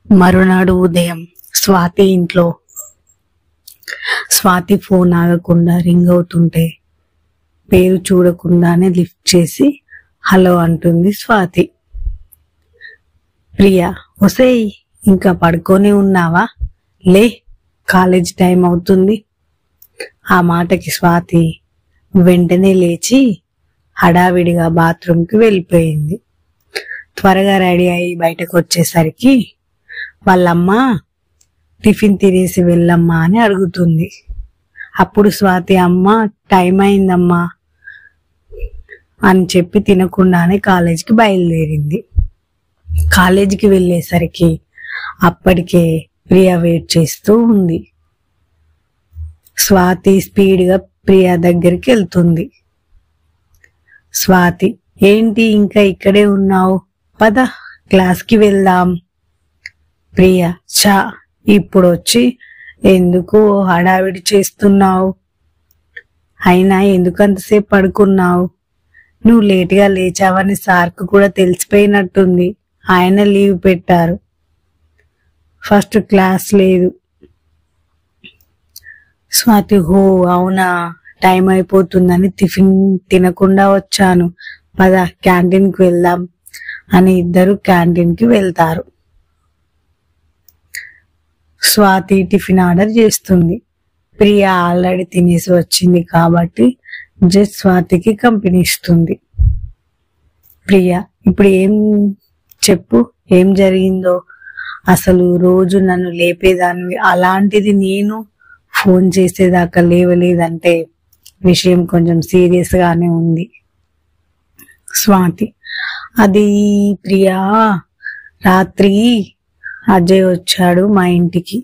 మరునాడు ఉదయం స్వాతి ఇంట్లో. స్వాతి ఫోన్ ఆగకుండా రింగ్ అవుతుంటే పేరు చూడకుండానే లిఫ్ట్ చేసి హలో అంటుంది స్వాతి. ప్రియా, ఒసేయ్ ఇంకా పడుకొని ఉన్నావా? లే, కాలేజ్ టైం అవుతుంది. ఆ మాటకి స్వాతి వెంటనే లేచి హడావిడిగా బాత్రూంకి వెళ్ళిపోయింది. త్వరగా రెడీ అయి బయటకు వచ్చేసరికి వాళ్ళమ్మ టిఫిన్ తినేసి వెళ్ళమ్మా అని అడుగుతుంది. అప్పుడు స్వాతి అమ్మ టైం అయిందమ్మా అని చెప్పి తినకుండానే కాలేజీకి బయలుదేరింది. కాలేజీకి వెళ్ళేసరికి అప్పటికే ప్రియా వెయిట్ చేస్తూ ఉంది. స్వాతి స్పీడ్గా ప్రియా దగ్గరికి వెళ్తుంది. స్వాతి, ఏంటి ఇంకా ఇక్కడే ఉన్నావు? పద క్లాస్కి వెళ్దాం. ప్రియా, చా ఇప్పుడు వచ్చి ఎందుకు హడావిడి చేస్తున్నావు? అయినా ఎందుకంతసేపు పడుకున్నావు? నువ్వు లేటుగా లేచావని సార్కు కూడా తెలిసిపోయినట్టుంది. ఆయన లీవ్ పెట్టారు. ఫస్ట్ క్లాస్ లేదు. స్వాతి, హో అవునా, టైం అయిపోతుందని టిఫిన్ తినకుండా వచ్చాను. పద క్యాంటీన్కి వెళ్దాం అని ఇద్దరు క్యాంటీన్కి వెళ్తారు. స్వాతి టిఫిన్ ఆర్డర్ చేస్తుంది. ప్రియా ఆల్రెడీ తినేసి వచ్చింది కాబట్టి జస్ట్ స్వాతికి కంపెనీ ఇస్తుంది. ప్రియా, ఇప్పుడు ఏం చెప్పు, ఏం జరిగిందో? అసలు రోజు నన్ను లేపేదాన్ని, అలాంటిది నేను ఫోన్ చేసేదాకా లేవలేదంటే విషయం కొంచెం సీరియస్ గానే ఉంది. స్వాతి, అది ప్రియా, రాత్రి అజయ్ వచ్చాడు మా ఇంటికి.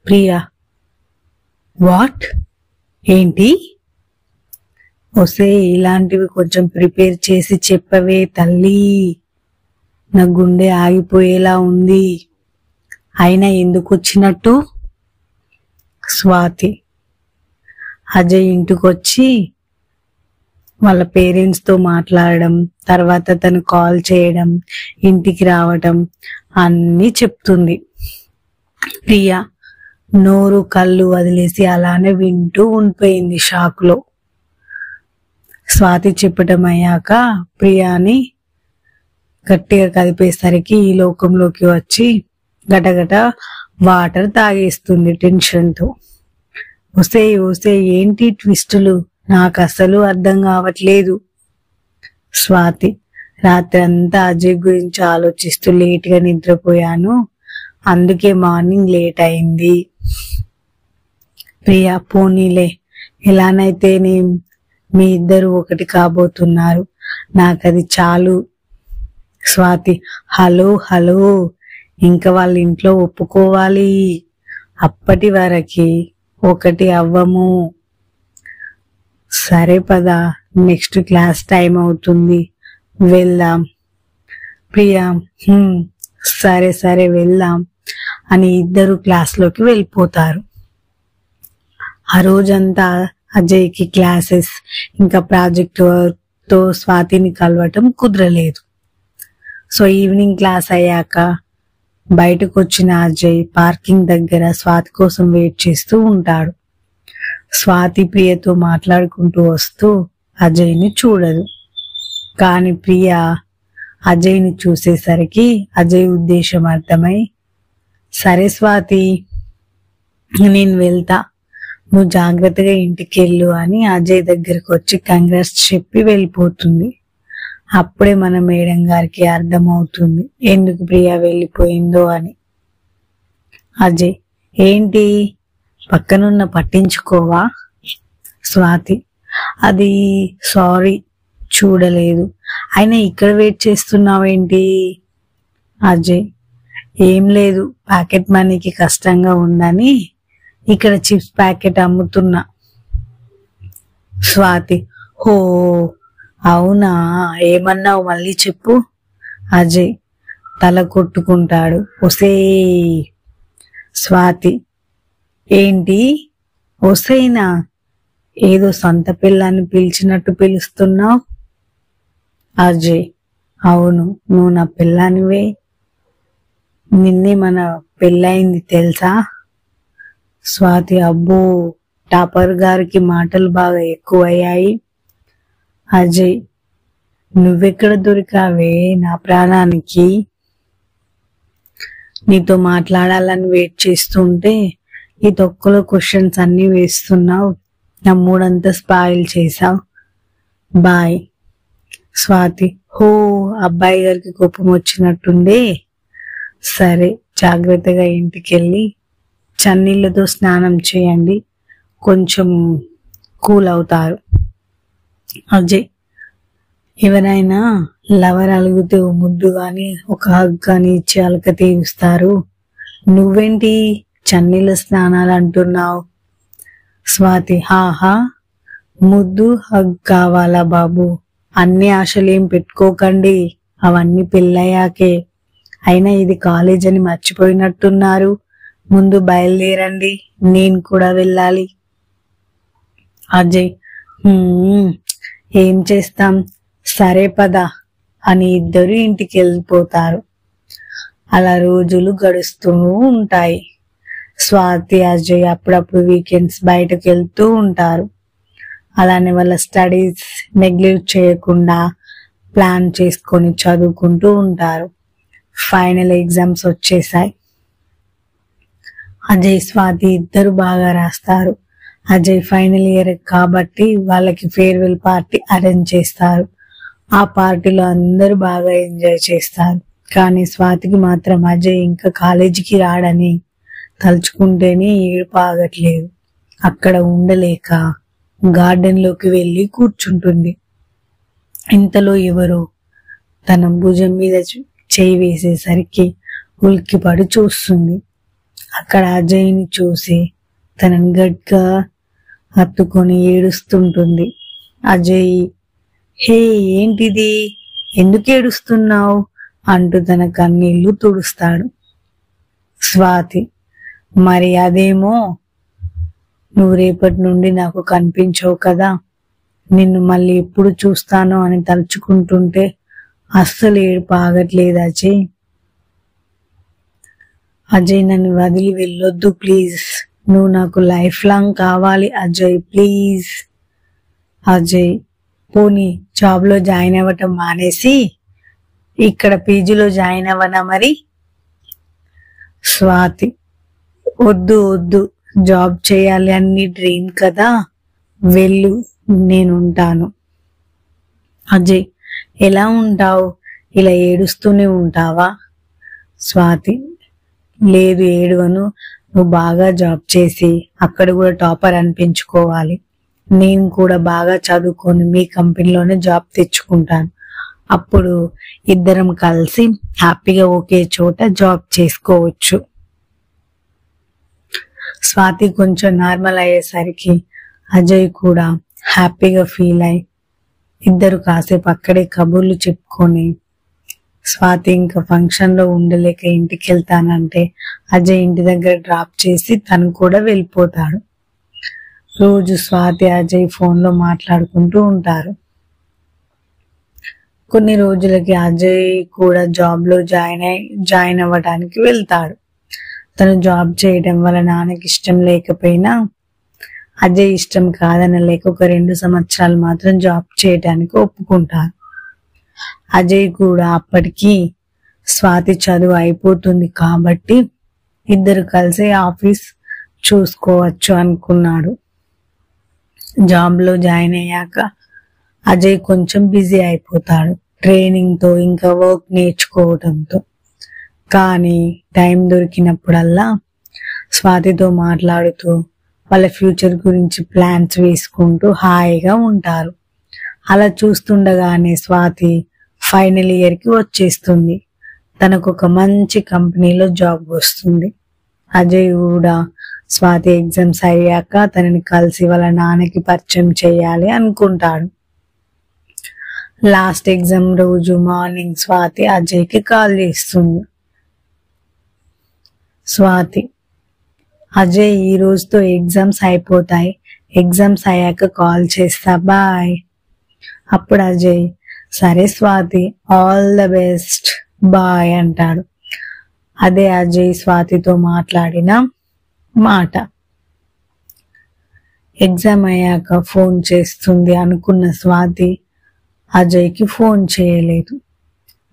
ప్రియా, వాట్? ఏంటి? వస్తే ఇలాంటివి కొంచెం ప్రిపేర్ చేసి చెప్పవే తల్లి, నా గుండె ఆగిపోయేలా ఉంది. అయినా ఎందుకు వచ్చినట్టు? స్వాతి, అజయ్ ఇంటికొచ్చి వాళ్ళ పేరెంట్స్ తో మాట్లాడడం, తర్వాత తను కాల్ చేయడం, ఇంటికి రావడం అన్నీ చెప్తుంది. ప్రియా నోరు కళ్ళు వదిలేసి అలానే వింటూ ఉండిపోయింది షాక్ లో. స్వాతి చెప్పటం అయ్యాక ప్రియాని గట్టిగా కదిపేసరికి ఈ లోకంలోకి వచ్చి గటగట వాటర్ తాగేస్తుంది టెన్షన్ తో. వస్తే ఏంటి ట్విస్టులు, నాకు అసలు అర్థం కావట్లేదు. స్వాతి, రాత్రి అంతా అజయ్ గురించి ఆలోచిస్తూ లేట్ గా నిద్రపోయాను, అందుకే మార్నింగ్ లేట్ అయింది. ప్రియా, పోనీలే, ఎలానైతే మీ ఇద్దరు ఒకటి కాబోతున్నారు, నాకది చాలు. స్వాతి, హలో హలో, ఇంకా వాళ్ళ ఇంట్లో ఒప్పుకోవాలి, అప్పటి వరకి ఒకటి అవ్వము. సరే పద, నెక్స్ట్ క్లాస్ టైం అవుతుంది, వెళ్దాం. ప్రియా, సరే సరే వెళ్దాం అని ఇద్దరు క్లాస్లోకి వెళ్ళిపోతారు. ఆ రోజంతా అజయ్కి క్లాసెస్ ఇంకా ప్రాజెక్ట్ వర్క్ తో స్వాతిని కలవటం కుదరలేదు. సో ఈవినింగ్ క్లాస్ అయ్యాక బయటకు వచ్చిన అజయ్ పార్కింగ్ దగ్గర స్వాతి కోసం వెయిట్ చేస్తూ ఉంటాడు. స్వాతి ప్రియతో మాట్లాడుకుంటూ వస్తూ అజయ్ని చూడదు. కాని ప్రియ అజయ్ని చూసేసరికి అజయ్ ఉద్దేశం అర్థమై, సరే స్వాతి నేను వెళ్తా, నువ్వు జాగ్రత్తగా ఇంటికి వెళ్ళు అని అజయ్ దగ్గరకు వచ్చి కంగ్రాట్స్ చెప్పి వెళ్ళిపోతుంది. అప్పుడే మన మేడం గారికి అర్థమవుతుంది ఎందుకు ప్రియా వెళ్ళిపోయిందో అని. అజయ్, ఏంటి పక్కనున్న పట్టించుకోవా? స్వాతి, అది సారీ, చూడలేదు. అయినా ఇక్కడ వెయిట్ చేస్తున్నావేంటి? అజయ్, ఏం లేదు, ప్యాకెట్ మనీకి కష్టంగా ఉందని ఇక్కడ చిప్స్ ప్యాకెట్ అమ్ముతున్నా. స్వాతి, హో అవునా, ఏమన్నావు మళ్ళీ చెప్పు. అజయ్ తల కొట్టుకుంటాడు. ఒసే. స్వాతి, ఏంటి ఒసైనా? ఏదో సొంత పిల్లాన్ని పిలిచినట్టు పిలుస్తున్నావు. అజయ్, అవును, నువ్వు నా పిల్లానివే. నిన్నే మన పెళ్ళయింది తెలుసా? స్వాతి అబ్బో, టాపర్ గారికి మాటలు బాగా ఎక్కువయ్యాయి. అజయ్, నువ్వెక్కడ దొరికావే నా ప్రాణానికి? నీతో మాట్లాడాలని వెయిట్ చేస్తుంటే ఈ తొక్కలో క్వశ్చన్స్ అన్ని వేస్తున్నావు. నా మూడంతా స్పాయిల్ చేసావు. బాయ్. స్వాతి, హో, అబ్బాయి గారికి కోపం వచ్చినట్టుండే. సరే, జాగ్రత్తగా ఇంటికెళ్ళి చన్నీళ్లతో స్నానం చేయండి, కొంచెం కూల్ అవుతారు. అజయ్, ఎవరైనా లవర్ అలిగితే ఓ ముద్దు గాని ఒక హగ్ గాని ఇచ్చి అలక తీరుస్తారు. నువ్వేంటి చన్నీళ్ళ స్నానాలు అంటున్నావు? స్వాతి, హాహా, ముద్దు హగ్ కావాలా బాబు? అన్ని ఆశలేం పెట్టుకోకండి, అవన్నీ పెళ్ళయ్యాకే. అయినా ఇది కాలేజ్ అని మర్చిపోయినట్టున్నారు. ముందు బయలుదేరండి, నేను కూడా వెళ్ళాలి. అజయ్, ఏం చేస్తాం, సరే పద అని ఇద్దరు ఇంటికి వెళ్ళిపోతారు. అలా రోజులు గడుస్తూ ఉంటాయి. స్వాతి, అజయ్ అప్పుడప్పుడు వీకెండ్స్ బయటకు వెళ్తూ ఉంటారు. అలానే వాళ్ళ స్టడీస్ నెగ్లెక్ట్ చేయకుండా ప్లాన్ చేసుకొని చదువుకుంటూ ఉంటారు. ఫైనల్ ఎగ్జామ్స్ వచ్చేసాయి. అజయ్, స్వాతి ఇద్దరు బాగా రాస్తారు. అజయ్ ఫైనల్ ఇయర్ కాబట్టి వాళ్ళకి ఫేర్వెల్ పార్టీ అరేంజ్ చేస్తారు. ఆ పార్టీలో అందరూ బాగా ఎంజాయ్ చేస్తారు. కానీ స్వాతికి మాత్రం అజయ్ ఇంకా కాలేజీకి రాడని తలుచుకుంటేనే ఏడుపు ఆగట్లేదు. అక్కడ ఉండలేక గార్డెన్ లోకి వెళ్ళి కూర్చుంటుంది. ఇంతలో ఎవరో తన భుజం మీద చేయి వేసేసరికి ఉలిక్కిపడి చూస్తుంది. అక్కడ అజయ్ని చూసి తనని గట్టిగా హత్తుకొని ఏడుస్తుంటుంది. అజయ్, హే, ఏంటిది, ఎందుకు ఏడుస్తున్నావు అంటూ తన కన్నీళ్లు తుడుస్తాడు. స్వాతి, మరి అదేమో, నువ్వు రేపటి నుండి నాకు కనిపించవు కదా, నిన్ను మళ్ళీ ఎప్పుడు చూస్తానో అని తలుచుకుంటుంటే అస్సలు ఏడుపు ఆగట్లేదు అజయ్. అజయ్, నన్ను వదిలి వెళ్ళొద్దు ప్లీజ్, నువ్వు నాకు లైఫ్ లాంగ్ కావాలి అజయ్, ప్లీజ్. అజయ్, పోనీ జాబ్లో జాయిన్ అవ్వటం మానేసి ఇక్కడ పీజీలో జాయిన్ అవ్వనా మరి? స్వాతి, వద్దు వద్దు, జాబ్ చేయాలి అని నీ డ్రీమ్ కదా, వెళ్ళు, నేనుంటాను. అజయ్, ఎలా ఉంటావు, ఇలా ఏడుస్తూనే ఉంటావా? స్వాతి, లేదు ఏడవను, నువ్వు బాగా జాబ్ చేసి అక్కడ కూడా టాపర్ అనిపించుకోవాలి. నేను కూడా బాగా చదువుకొని మీ కంపెనీలోనే జాబ్ తెచ్చుకుంటాను. అప్పుడు ఇద్దరం కలిసి హ్యాపీగా ఒకే చోట జాబ్ చేసుకోవచ్చు. స్వాతి కొంచెం నార్మల్ అయ్యేసరికి అజయ్ కూడా హ్యాపీగా ఫీల్ అయి ఇద్దరు కాసేపు అక్కడే కబుర్లు చెప్పుకొని, స్వాతి ఇంకా ఫంక్షన్ లో ఉండలేక ఇంటికి వెళ్తానంటే అజయ్ ఇంటి దగ్గర డ్రాప్ చేసి తను కూడా వెళ్ళిపోతాడు. రోజు స్వాతి అజయ్ ఫోన్ లో మాట్లాడుకుంటూ ఉంటారు. కొన్ని రోజులకి అజయ్ కూడా జాబ్ లో జాయిన్ అవ్వడానికి వెళ్తాడు. తను జాబ్ చేయడం వల్ల నాన్నకి ఇష్టం లేకపోయినా అజయ్ ఇష్టం కాదనలేక ఒక 2 సంవత్సరాలు మాత్రం జాబ్ చేయడానికి ఒప్పుకుంటారు. అజయ్ కూడా అప్పటికి స్వాతి చదువు అయిపోతుంది కాబట్టి ఇద్దరు కలిసి ఆఫీస్ చూసుకోవచ్చు అనుకున్నాడు. జాబ్ లో జాయిన్ అయ్యాక అజయ్ కొంచెం బిజీ అయిపోతాడు ట్రైనింగ్ తో ఇంకా వర్క్ నేర్చుకోవడంతో. కానీ టైం దొరికినప్పుడల్లా స్వాతితో మాట్లాడుతూ వాళ్ళ ఫ్యూచర్ గురించి ప్లాన్స్ వేసుకుంటూ హాయిగా ఉంటారు. అలా చూస్తుండగానే స్వాతి ఫైనల్ ఇయర్ కి వచ్చేస్తుంది. తనకు ఒక మంచి కంపెనీలో జాబ్ వస్తుంది. అజయ్ కూడా స్వాతి ఎగ్జామ్స్ అయ్యాక తనని కలిసి వాళ్ళ నాన్నకి పరిచయం చేయాలి అనుకుంటాడు. లాస్ట్ ఎగ్జామ్ రోజు మార్నింగ్ స్వాతి అజయ్కి కాల్ చేస్తుంది. స్వాతి, అజయ్, ఈ రోజుతో ఎగ్జామ్స్ అయిపోతాయి, ఎగ్జామ్స్ అయ్యాక కాల్ చేస్తా, బాయ్. అప్పుడు అజయ్, సరే Swathi, all the best, bye అంటాడు. అదే అజయ్ స్వాతితో మాట్లాడిన మాట. ఎగ్జామ్ అయ్యాక ఫోన్ చేస్తుంది అనుకున్న స్వాతి అజయ్కి ఫోన్ చేయలేదు.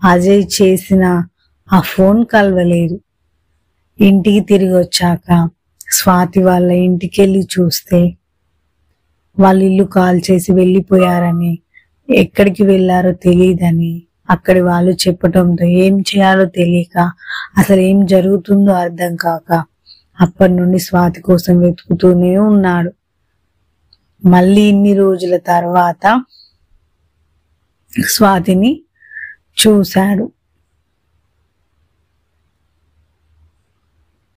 అజయ్ చేసిన ఆ ఫోన్ కలవలేదు. ఇంటికి తిరిగి వచ్చాక స్వాతి వాళ్ళ ఇంటికి వెళ్ళి చూస్తే వాళ్ళ ఇల్లు కాల్ చేసి వెళ్ళిపోయారని, ఎక్కడికి వెళ్ళారో తెలియదని అక్కడి వాళ్ళు చెప్పటంతో ఏం చేయాలో తెలియక, అసలు ఏం జరుగుతుందో అర్థం కాక అప్పటి నుండి స్వాతి కోసం వెతుకుతూనే ఉన్నాడు. మళ్ళీ ఇన్ని రోజుల తర్వాత స్వాతిని చూశాడు.